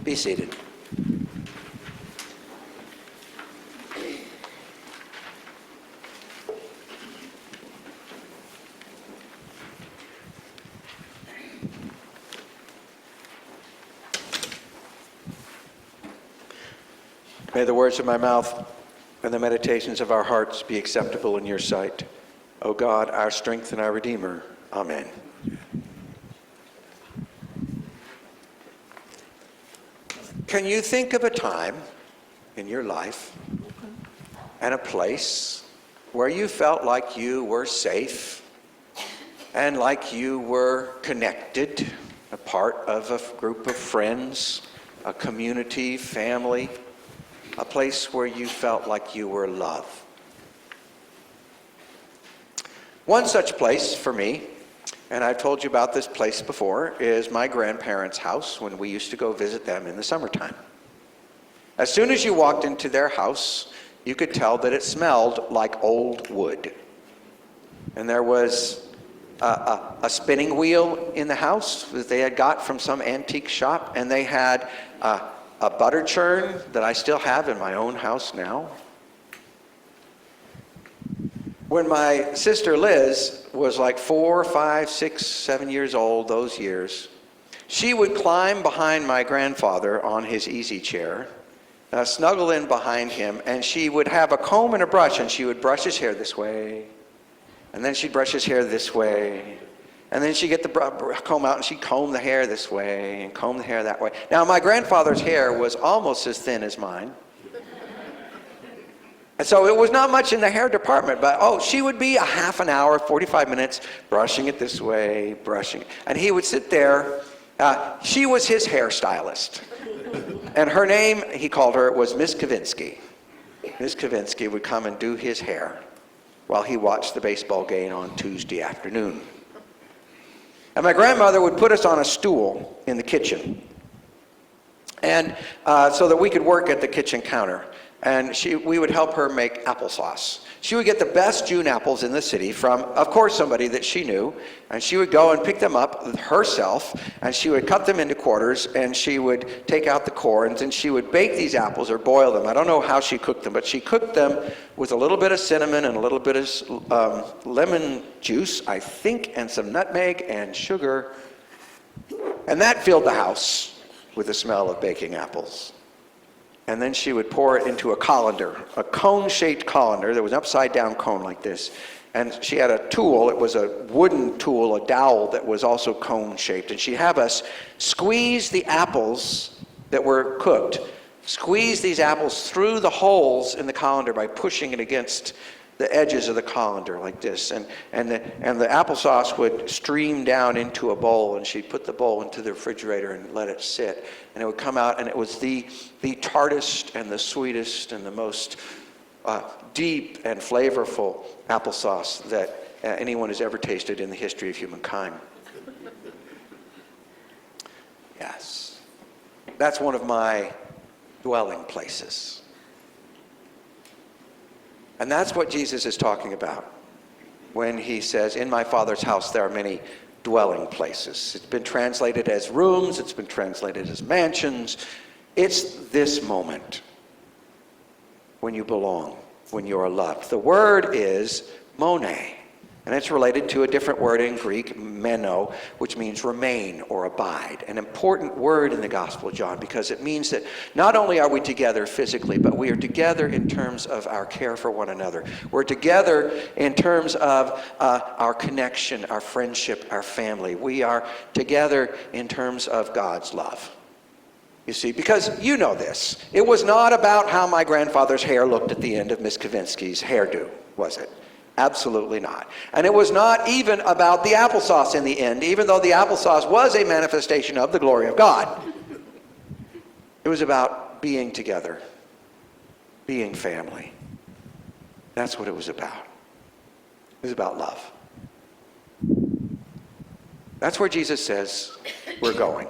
Be seated. May the words of my mouth and the meditations of our hearts be acceptable in your sight, O God, our strength and our Redeemer. Amen. Can you think of a time in your life and a place where you felt like you were safe and like you were connected, a part of a group of friends, a community, family, a place where you felt like you were loved? One such place for me, and I've told you about this place before, is my grandparents' house when we used to go visit them in the summertime. As soon as you walked into their house, you could tell that it smelled like old wood. And there was a spinning wheel in the house that they had got from some antique shop, and they had a butter churn that I still have in my own house now. When my sister Liz was like 4, 5, 6, 7 years old, those years, she would climb behind my grandfather on his easy chair, snuggle in behind him, and she would have a comb and a brush, and she would brush his hair this way, and then she'd brush his hair this way, and then she'd get the comb out and she'd comb the hair this way and comb the hair that way. Now, my grandfather's hair was almost as thin as mine. And so it was not much in the hair department, but she would be a half an hour, 45 minutes, brushing it this way, brushing it. And he would sit there. She was his hairstylist. And her name, he called her, was Miss Kavinsky. Miss Kavinsky would come and do his hair while he watched the baseball game on Tuesday afternoon. And my grandmother would put us on a stool in the kitchen, and so that we could work at the kitchen counter. And we would help her make applesauce. She would get the best June apples in the city from, of course, somebody that she knew. And she would go and pick them up herself, and she would cut them into quarters, and she would take out the corns, and she would bake these apples or boil them. I don't know how she cooked them, but she cooked them with a little bit of cinnamon and a little bit of lemon juice, I think, and some nutmeg and sugar. And that filled the house with the smell of baking apples. And then she would pour it into a colander, a cone-shaped colander. There was an upside-down cone like this. And she had a tool. It was a wooden tool, a dowel that was also cone-shaped. And she'd have us squeeze the apples that were cooked, squeeze these apples through the holes in the colander by pushing it against the edges of the colander like this. And the applesauce would stream down into a bowl, and she'd put the bowl into the refrigerator and let it sit. And it would come out, and it was the tartest and the sweetest and the most deep and flavorful applesauce that anyone has ever tasted in the history of humankind. Yes. That's one of my dwelling places. And that's what Jesus is talking about when he says, in my Father's house there are many dwelling places. It's been translated as rooms. It's been translated as mansions. It's this moment when you belong, when you are loved. The word is mone, and it's related to a different word in Greek, meno, which means remain or abide. An important word in the Gospel of John, because it means that not only are we together physically, but we are together in terms of our care for one another. We're together in terms of our connection, our friendship, our family. We are together in terms of God's love. You see, because you know this. It was not about how my grandfather's hair looked at the end of Miss Kavinsky's hairdo, was it? Absolutely not. And it was not even about the applesauce in the end, even though the applesauce was a manifestation of the glory of God. It was about being together, being family. That's what it was about. It was about love. That's where Jesus says we're going.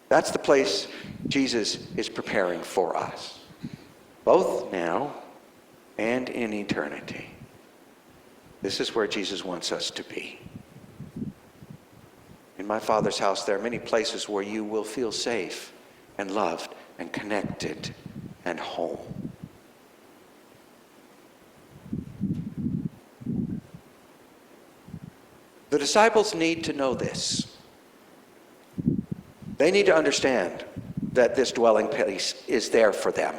That's the place Jesus is preparing for us, both now and in eternity. This is where Jesus wants us to be. In my Father's house, there are many places where you will feel safe and loved and connected and home. The disciples need to know this. They need to understand that this dwelling place is there for them,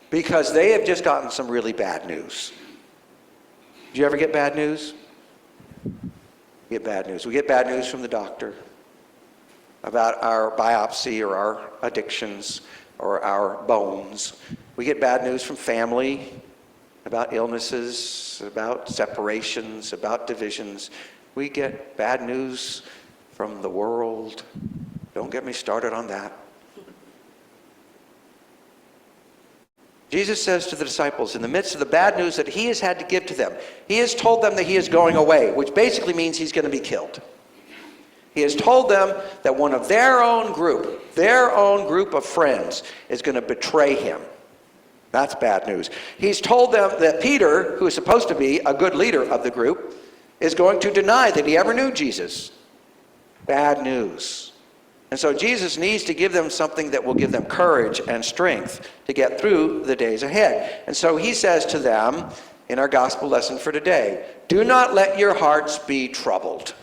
because they have just gotten some really bad news. Do you ever get bad news? We get bad news. We get bad news from the doctor about our biopsy or our addictions or our bones. We get bad news from family about illnesses, about separations, about divisions. We get bad news from the world. Don't get me started on that. Jesus says to the disciples, in the midst of the bad news that he has had to give to them, he has told them that he is going away, which basically means he's going to be killed. He has told them that one of their own group of friends, is going to betray him. That's bad news. He's told them that Peter, who is supposed to be a good leader of the group, is going to deny that he ever knew Jesus. Bad news. And so Jesus needs to give them something that will give them courage and strength to get through the days ahead. And so he says to them in our gospel lesson for today, do not let your hearts be troubled.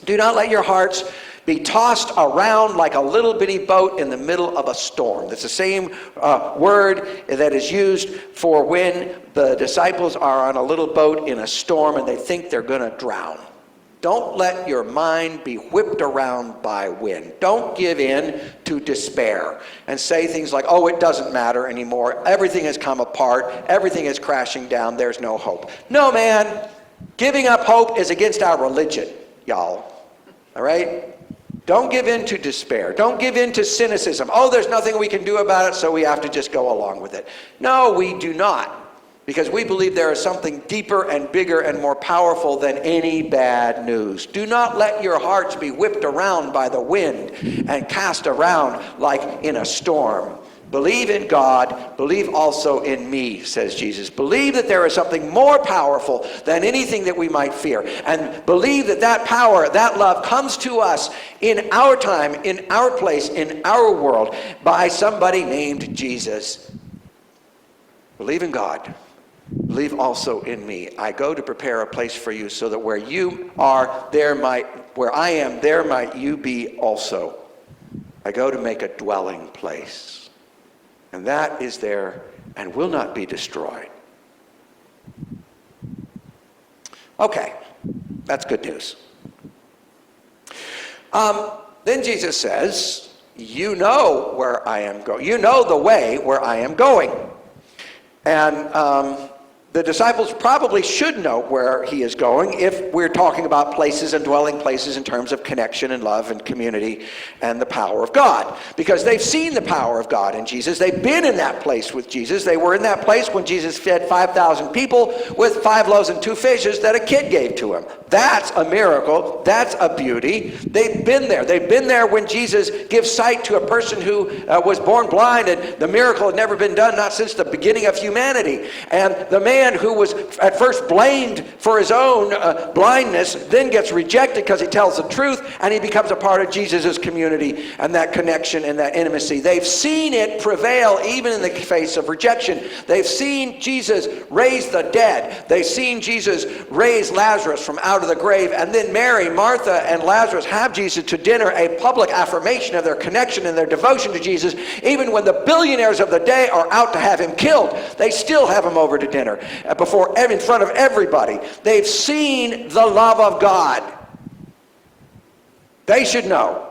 Do not let your hearts be tossed around like a little bitty boat in the middle of a storm. That's the same word that is used for when the disciples are on a little boat in a storm and they think they're going to drown. Don't let your mind be whipped around by wind. Don't give in to despair and say things like, oh, it doesn't matter anymore. Everything has come apart. Everything is crashing down. There's no hope. No, man. Giving up hope is against our religion, y'all. All right? Don't give in to despair. Don't give in to cynicism. Oh, there's nothing we can do about it, so we have to just go along with it. No, we do not. Because we believe there is something deeper and bigger and more powerful than any bad news. Do not let your hearts be whipped around by the wind and cast around like in a storm. Believe in God, believe also in me, says Jesus. Believe that there is something more powerful than anything that we might fear. And believe that that power, that love comes to us in our time, in our place, in our world by somebody named Jesus. Believe in God. Believe also in me. I go to prepare a place for you so that where you are, where I am, there might you be also. I go to make a dwelling place. And that is there and will not be destroyed. Okay, that's good news. Then Jesus says, you know where I am going. You know the way where I am going. And the disciples probably should know where he is going if we're talking about places and dwelling places in terms of connection and love and community and the power of God. Because they've seen the power of God in Jesus. They've been in that place with Jesus. They were in that place when Jesus fed 5,000 people with 5 loaves and 2 fishes that a kid gave to him. That's a miracle. That's a beauty. They've been there. They've been there when Jesus gives sight to a person who was born blind, and the miracle had never been done, not since the beginning of humanity. And the man who was at first blamed for his own blindness then gets rejected because he tells the truth, and he becomes a part of Jesus' community and that connection and that intimacy. They've seen it prevail even in the face of rejection. They've seen Jesus raise the dead. They've seen Jesus raise Lazarus from out of the grave, and then Mary, Martha, and Lazarus have Jesus to dinner, a public affirmation of their connection and their devotion to Jesus. Even when the billionaires of the day are out to have him killed, they still have him over to dinner in front of everybody. They've seen the love of God. They should know.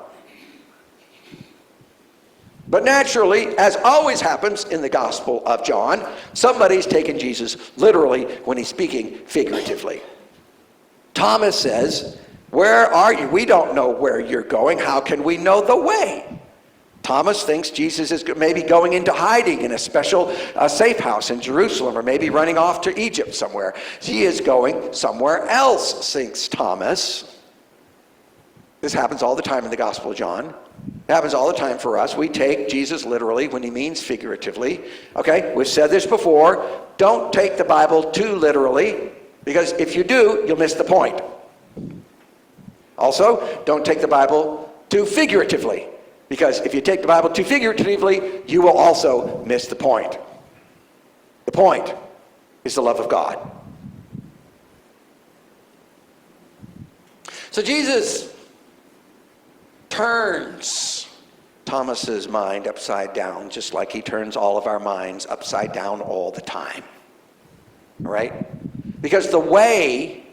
But naturally, as always happens in the Gospel of John, somebody's taken Jesus literally when he's speaking figuratively. Thomas says, "Where are you? We don't know where you're going. How can we know the way?" Thomas thinks Jesus is maybe going into hiding in a special safe house in Jerusalem, or maybe running off to Egypt somewhere. He is going somewhere else, thinks Thomas. This happens all the time in the Gospel of John. It happens all the time for us. We take Jesus literally when he means figuratively. Okay, we've said this before. Don't take the Bible too literally, because if you do, you'll miss the point. Also, don't take the Bible too figuratively, because if you take the Bible too figuratively, you will also miss the point. The point is the love of God. So Jesus turns Thomas's mind upside down, just like he turns all of our minds upside down all the time. All right? Because the way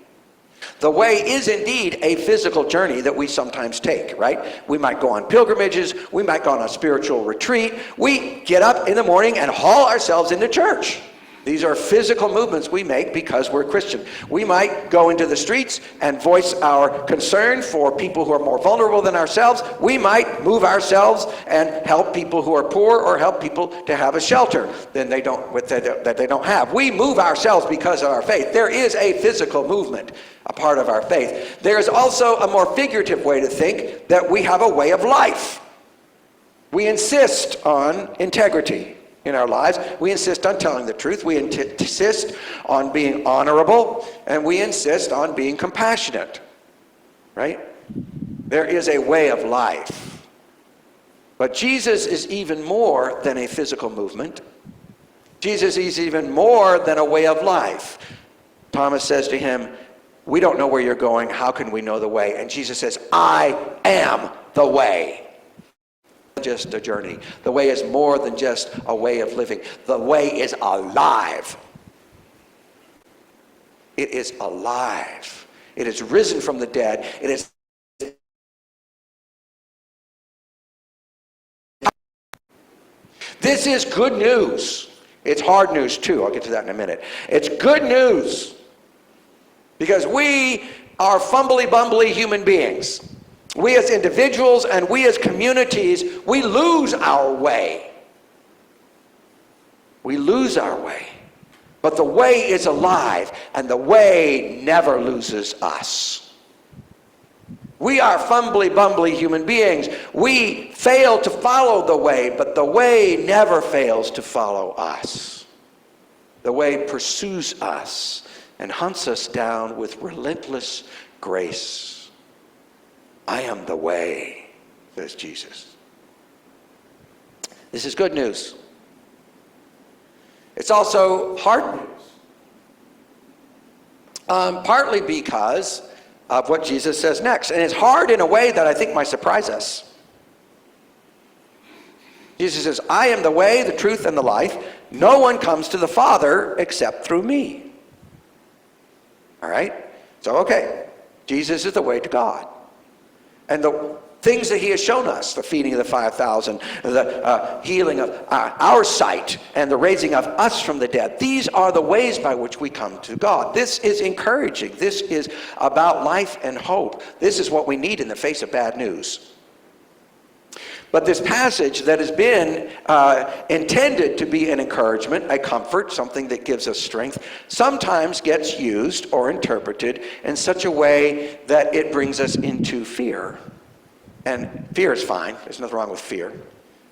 is indeed a physical journey that we sometimes take, right? We might go on pilgrimages. We might go on a spiritual retreat. We get up in the morning and haul ourselves into church. These are physical movements we make because we're Christian. We might go into the streets and voice our concern for people who are more vulnerable than ourselves. We might move ourselves and help people who are poor, or help people to have a shelter that they don't have. We move ourselves because of our faith. There is a physical movement, a part of our faith. There is also a more figurative way to think, that we have a way of life. We insist on integrity in our lives. We insist on telling the truth. We insist on being honorable, and we insist on being compassionate, right? There is a way of life. But Jesus is even more than a physical movement. Jesus is even more than a way of life. Thomas says to him, "We don't know where you're going. How can we know the way?" And Jesus says, "I am the way." Just a journey. The way is more than just a way of living. The way is alive. It is alive. It is risen from the dead. It is. This is good news. It's hard news too. I'll get to that in a minute. It's good news because we are fumbly bumbly human beings. We as individuals and we as communities, we lose our way. We lose our way. But the way is alive, and the way never loses us. We are fumbly bumbly human beings. We fail to follow the way, but the way never fails to follow us. The way pursues us and hunts us down with relentless grace. I am the way, says Jesus. This is good news. It's also hard news. Partly because of what Jesus says next. And it's hard in a way that I think might surprise us. Jesus says, "I am the way, the truth, and the life. No one comes to the Father except through me." All right? So, okay. Jesus is the way to God. And the things that he has shown us, the feeding of the 5,000, the healing of our sight, and the raising of us from the dead, these are the ways by which we come to God. This is encouraging. This is about life and hope. This is what we need in the face of bad news. But this passage that has been intended to be an encouragement, a comfort, something that gives us strength, sometimes gets used or interpreted in such a way that it brings us into fear. And fear is fine. There's nothing wrong with fear.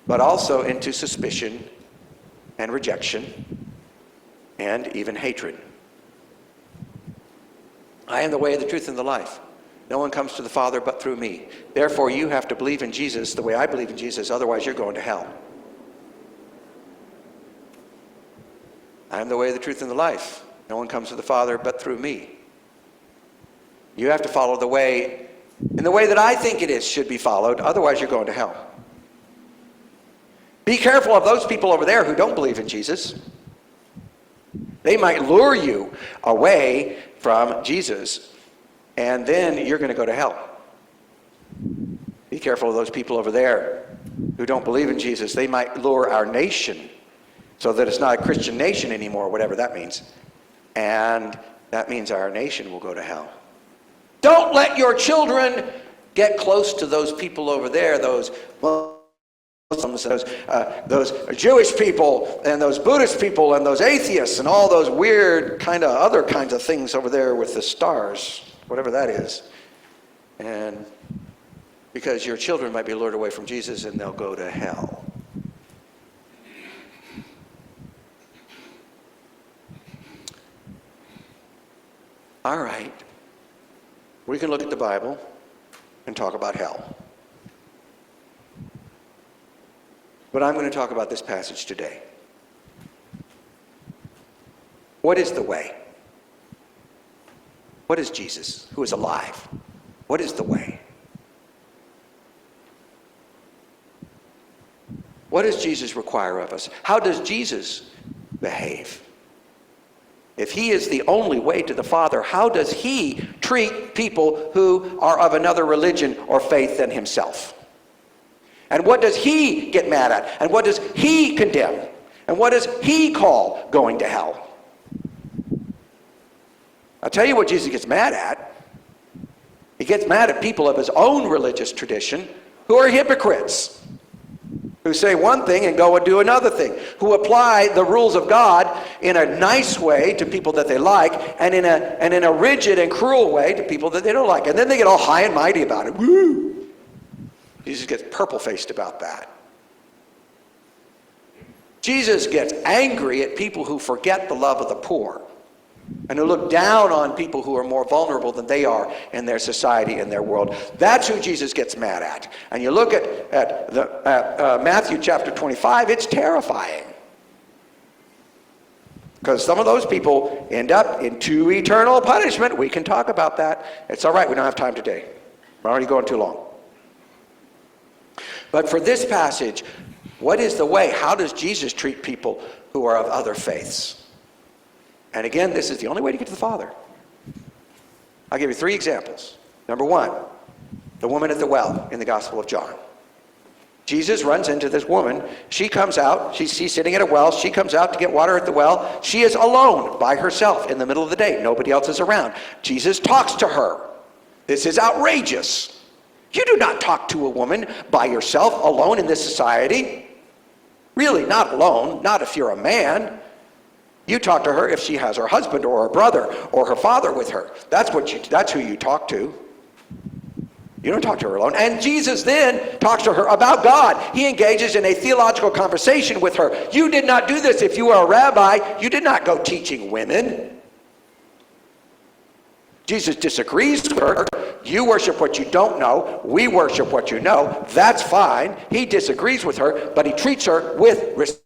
But also into suspicion and rejection and even hatred. I am the way, the truth, and the life. No one comes to the Father but through me. Therefore, you have to believe in Jesus the way I believe in Jesus. Otherwise, you're going to hell. I am the way, the truth, and the life. No one comes to the Father but through me. You have to follow the way in the way that I think it should be followed. Otherwise, you're going to hell. Be careful of those people over there who don't believe in Jesus. They might lure you away from Jesus, and then you're going to go to hell. Be careful of those people over there who don't believe in Jesus. They might lure our nation so that it's not a Christian nation anymore, whatever that means. And that means our nation will go to hell. Don't let your children get close to those people over there, those Muslims, those Jewish people, and those Buddhist people, and those atheists, and all those weird kind of other kinds of things over there with the stars, whatever that is. And because your children might be lured away from Jesus and they'll go to hell. All right. We can look at the Bible and talk about hell. But I'm going to talk about this passage today. What is the way? What is Jesus, who is alive? What is the way? What does Jesus require of us? How does Jesus behave? If he is the only way to the Father, how does he treat people who are of another religion or faith than himself? And what does he get mad at? And what does he condemn? And what does he call going to hell? I'll tell you what Jesus gets mad at. He gets mad at people of his own religious tradition who are hypocrites, who say one thing and go and do another thing, who apply the rules of God in a nice way to people that they like, and in a rigid and cruel way to people that they don't like. And then they get all high and mighty about it. Woo! Jesus gets purple-faced about that. Jesus gets angry at people who forget the love of the poor and who look down on people who are more vulnerable than they are in their society and their world. That's who Jesus gets mad at. And you look at Matthew chapter 25, it's terrifying. Because some of those people end up into eternal punishment. We can talk about that. It's all right, we don't have time today. We're already going too long. But for this passage, what is the way? How does Jesus treat people who are of other faiths? And again, this is the only way to get to the Father. I'll give you 3 examples. Number 1, the woman at the well in the Gospel of John. Jesus runs into this woman. She comes out. She's sitting at a well. She comes out to get water at the well. She is alone by herself in the middle of the day. Nobody else is around. Jesus talks to her. This is outrageous. You do not talk to a woman by yourself, alone in this society. Really, not alone, not if you're a man. You talk to her if she has her husband or her brother or her father with her. That's who you talk to. You don't talk to her alone. And Jesus then talks to her about God. He engages in a theological conversation with her. You did not do this if you were a rabbi. You did not go teaching women. Jesus disagrees with her. You worship what you don't know. We worship what you know. That's fine. He disagrees with her, but he treats her with respect.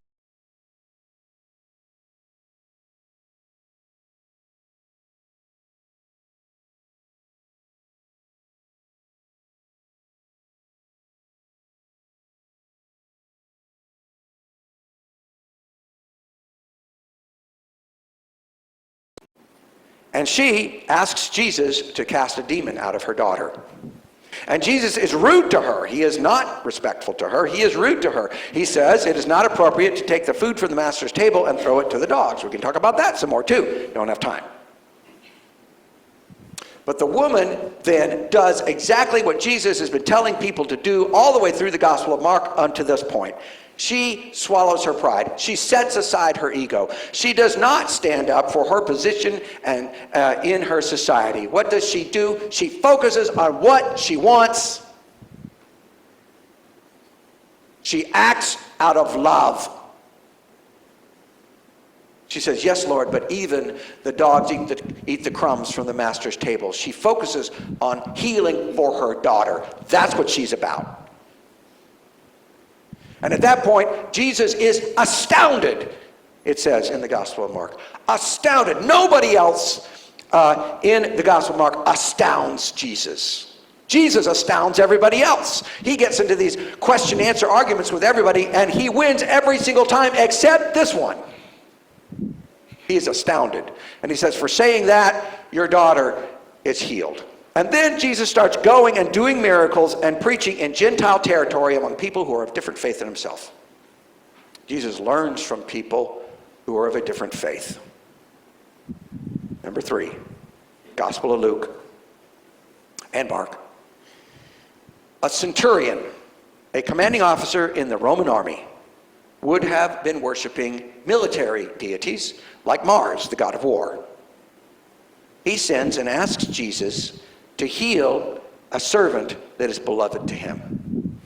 And she asks Jesus to cast a demon out of her daughter. And Jesus is rude to her. He is not respectful to her. He is rude to her. He says it is not appropriate to take the food from the master's table and throw it to the dogs. We can talk about that some more too. Don't have time. But the woman then does exactly what Jesus has been telling people to do all the way through the Gospel of Mark unto this point. She swallows her pride. She sets aside her ego. She does not stand up for her position and in her society. What does she do? She focuses on what she wants. She acts out of love. She says, yes, Lord, but even the dogs eat the crumbs from the master's table. She focuses on healing for her daughter. That's what she's about. And at that point, Jesus is astounded, it says in the Gospel of Mark. Astounded. Nobody else in the Gospel of Mark astounds Jesus. Jesus astounds everybody else. He gets into these question-answer arguments with everybody, and he wins every single time except this one. He is astounded. And he says, for saying that, your daughter is healed. And then Jesus starts going and doing miracles and preaching in Gentile territory among people who are of different faith than himself. Jesus learns from people who are of a different faith. Number 3, Gospel of Luke and Mark. A centurion, a commanding officer in the Roman army, would have been worshiping military deities like Mars, the god of war. He sends and asks Jesus to heal a servant that is beloved to him.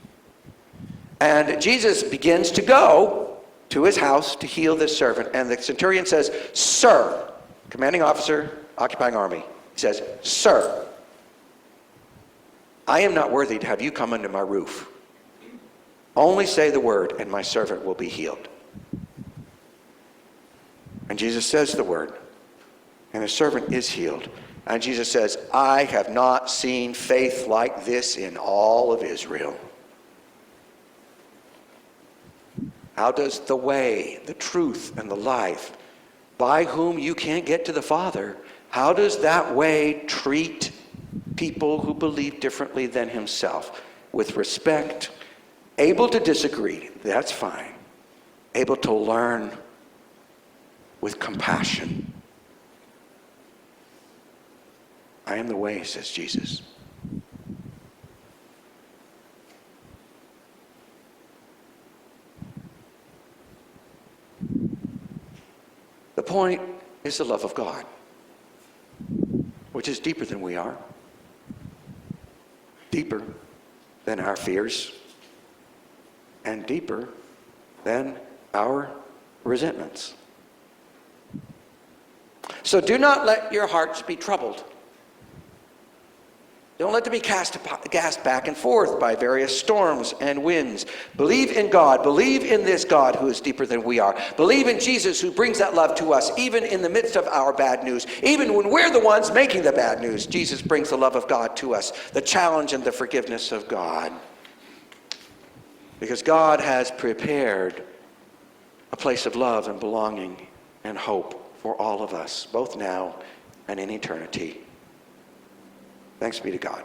And Jesus begins to go to his house to heal this servant. And the centurion says, sir, commanding officer, occupying army. He says, sir, I am not worthy to have you come under my roof. Only say the word, and my servant will be healed. And Jesus says the word, and his servant is healed. And Jesus says, I have not seen faith like this in all of Israel. How does the way, the truth, and the life, by whom you can't get to the Father, how does that way treat people who believe differently than himself? With respect, able to disagree, that's fine. Able to learn with compassion. I am the way, says Jesus. The point is the love of God, which is deeper than we are, deeper than our fears, and deeper than our resentments. So do not let your hearts be troubled. Don't let them be cast back and forth by various storms and winds. Believe in God. Believe in this God who is deeper than we are. Believe in Jesus who brings that love to us even in the midst of our bad news. Even when we're the ones making the bad news, Jesus brings the love of God to us, the challenge and the forgiveness of God. Because God has prepared a place of love and belonging and hope for all of us, both now and in eternity. Thanks be to God.